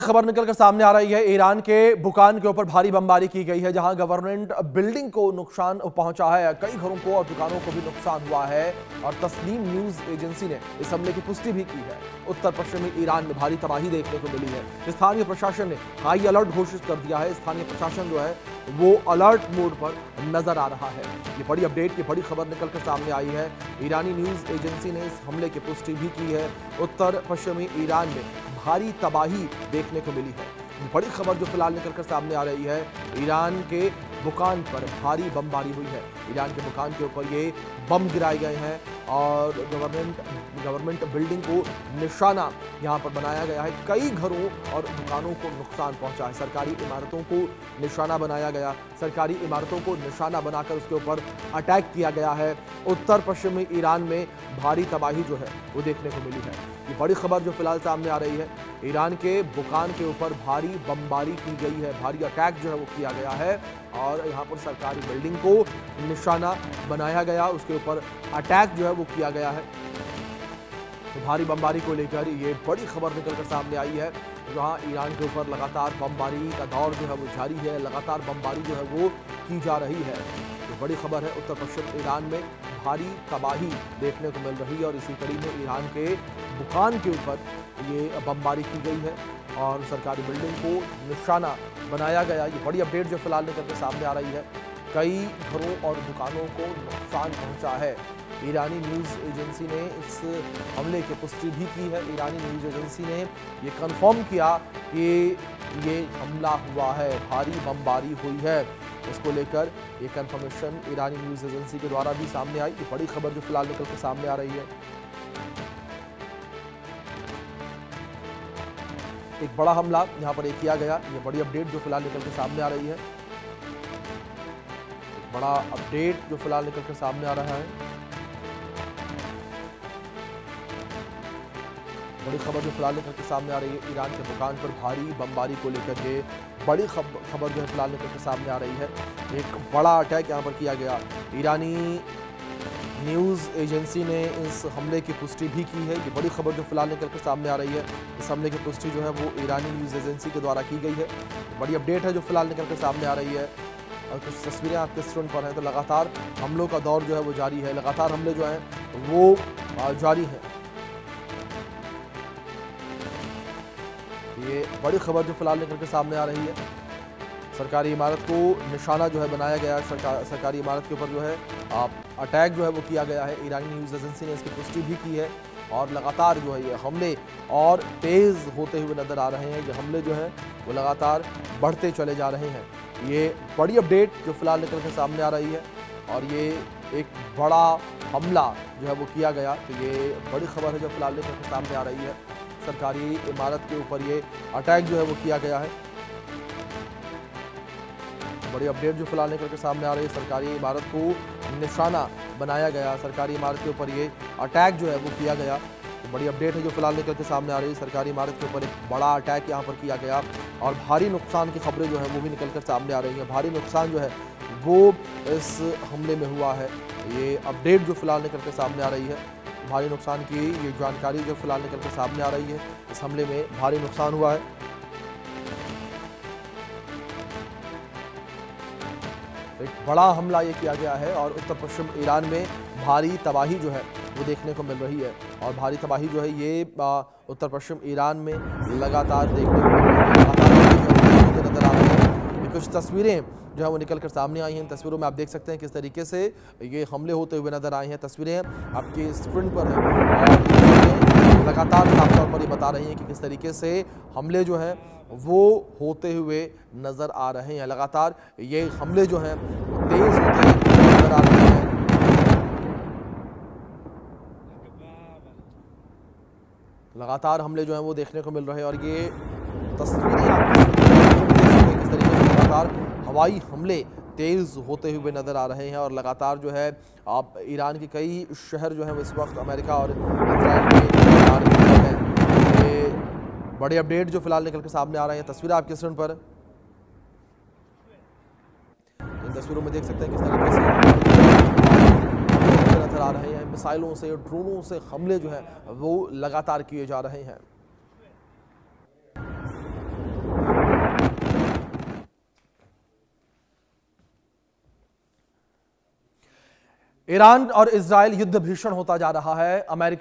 खबर निकलकर सामने आ रही है। ईरान के बुकान के ऊपर भारी बमबारी की गई है, जहां गवर्नमेंट बिल्डिंग को नुकसान पहुंचा है, कई घरों को और दुकानों को भी नुकसान हुआ है। और तस्नीम न्यूज एजेंसी ने इस हमले की पुष्टि भी की है। उत्तर पश्चिमी ईरान में भारी तबाही देखने को मिली है। स्थानीय प्रशासन ने हाई अलर्ट घोषित कर दिया है। स्थानीय प्रशासन जो है वो अलर्ट मोड पर नजर आ रहा है। ये बड़ी अपडेट, ये बड़ी खबर निकलकर सामने आई है। ईरानी न्यूज एजेंसी ने इस हमले की पुष्टि भी की है। उत्तर पश्चिमी ईरान में भारी तबाही देखने को मिली है। बड़ी खबर जो फिलहाल निकलकर सामने आ रही है, ईरान के बुकान पर भारी बमबारी हुई है। ईरान के बुकान के ऊपर ये बम गिराए गए हैं और गवर्नमेंट बिल्डिंग को निशाना यहां पर बनाया गया है। कई घरों और दुकानों को नुकसान पहुंचा है। सरकारी इमारतों को निशाना बनाया गया, सरकारी इमारतों को निशाना बनाकर उसके ऊपर अटैक किया गया है। उत्तर पश्चिमी ईरान में भारी तबाही जो है वो देखने को मिली है। ये बड़ी खबर जो फिलहाल सामने आ रही है, ईरान के बुकान के ऊपर भारी बमबारी की गई है, भारी अटैक जो है वो किया गया है और यहाँ पर सरकारी बिल्डिंग को निशाना बनाया गया, उसके ऊपर अटैक जो है वो किया गया है। तो भारी बमबारी को लेकर ये बड़ी खबर निकलकर सामने आई है, जहाँ ईरान के ऊपर लगातार बमबारी का दौर जो है वो जारी है, लगातार बमबारी जो है वो की जा रही है। तो बड़ी खबर है, उत्तर पश्चिम ईरान में भारी तबाही देखने को मिल रही है और इसी कड़ी में ईरान के बुकान के ऊपर ये बमबारी की गई है और सरकारी बिल्डिंग को निशाना बनाया गया। ये बड़ी अपडेट जो फिलहाल निकल के सामने आ रही है। कई घरों और दुकानों को नुकसान पहुंचा है। ईरानी न्यूज़ एजेंसी ने इस हमले की पुष्टि भी की है। ईरानी न्यूज़ एजेंसी ने ये कंफर्म किया कि ये हमला हुआ है, भारी बमबारी हुई है। इसको लेकर ये कंफर्मेशन ईरानी न्यूज़ एजेंसी के द्वारा भी सामने आई। ये बड़ी खबर जो फिलहाल निकल के सामने आ रही है। एक बड़ा हमला यहाँ पर किया गया। ये बड़ी अपडेट जो फिलहाल निकल के सामने आ रही है। बड़ा अपडेट जो फिलहाल निकल के सामने आ रहा है। बड़ी खबर जो फिलहाल निकल के सामने आ रही है, ईरान के बुकान पर भारी बमबारी को लेकर ये बड़ी खबर जो है फिलहाल निकल के सामने आ रही है। एक बड़ा अटैक यहाँ पर किया गया। ईरानी न्यूज़ एजेंसी ने इस हमले की पुष्टि भी की है। ये बड़ी खबर जो फिलहाल निकल कर सामने आ रही है। इस हमले की पुष्टि जो है वो ईरानी न्यूज़ एजेंसी के द्वारा की गई है। बड़ी अपडेट है जो फिलहाल निकल कर सामने आ रही है और कुछ तस्वीरें आपके स्क्रीन पर हैं। तो लगातार हमलों का दौर जो है वो जारी है, लगातार हमले जो हैं वो जारी हैं। ये बड़ी खबर जो फिलहाल निकल के सामने आ रही है। सरकारी इमारत को निशाना जो है बनाया गया, सरकारी इमारत के ऊपर जो है अटैक जो है वो किया गया है। ईरानी न्यूज़ एजेंसी ने इसकी पुष्टि भी की है और लगातार जो है ये हमले और तेज़ होते हुए नज़र आ रहे हैं। ये हमले जो हैं वो लगातार बढ़ते चले जा रहे हैं। ये बड़ी अपडेट जो फिलहाल निकल के सामने आ रही है और ये एक बड़ा हमला जो है वो किया गया। तो ये बड़ी खबर है जो फिलहाल निकल के सामने आ रही है। सरकारी इमारत के ऊपर ये अटैक जो है वो किया गया है। बड़ी अपडेट जो फिलहाल निकल के सामने आ रही है। सरकारी इमारत को निशाना बनाया गया, सरकारी इमारत के ऊपर ये अटैक जो है वो किया गया। तो बड़ी अपडेट है जो फिलहाल निकल के सामने आ रही है। सरकारी इमारत के ऊपर एक बड़ा अटैक यहाँ पर किया गया और भारी नुकसान की खबरें जो है वो भी निकल कर सामने आ रही हैं। भारी नुकसान जो है वो इस हमले में हुआ है। ये अपडेट जो फिलहाल निकल के सामने आ रही है, भारी नुकसान की ये जानकारी जो फिलहाल निकल के सामने आ रही है। इस हमले में भारी नुकसान हुआ है। एक बड़ा हमला ये किया गया है और उत्तर पश्चिम ईरान में भारी तबाही जो है वो देखने को मिल रही है और भारी तबाही जो है ये उत्तर पश्चिम ईरान में लगातार देखने को मिल रही है। लगातार नजर आ रहे हैं। ये कुछ तस्वीरें जो है वो निकल कर सामने आई हैं। तस्वीरों में आप देख सकते हैं किस तरीके से ये हमले होते हुए नजर आए हैं। तस्वीरें आपकी स्क्रीन पर हैं और लगातार साफ तौर पर ये बता रही हैं कि किस तरीके से हमले जो हैं वो होते हुए नजर आ रहे हैं। लगातार ये हमले जो हैं तेज होते नजर आ रहे हैं। लगातार हमले जो हैं वो देखने को मिल रहे हैं और ये तस्वीरें आप किस तरीके से लगातार हवाई हमले तेज होते हुए नजर आ रहे हैं और लगातार जो है आप ईरान के कई शहर जो हैं इस वक्त अमेरिका और इजराइल के हैं। ये बड़ी अपडेट जो फिलहाल निकल के सामने आ रहे हैं। तस्वीरें आपके स्क्रीन पर, इन तस्वीरों में देख सकते हैं किस तरीके से नजर आ रहे हैं। मिसाइलों से, ड्रोनों से हमले जो है वो लगातार किए जा रहे हैं। ईरान और इजरायल युद्ध भीषण होता जा रहा है। अमेरिका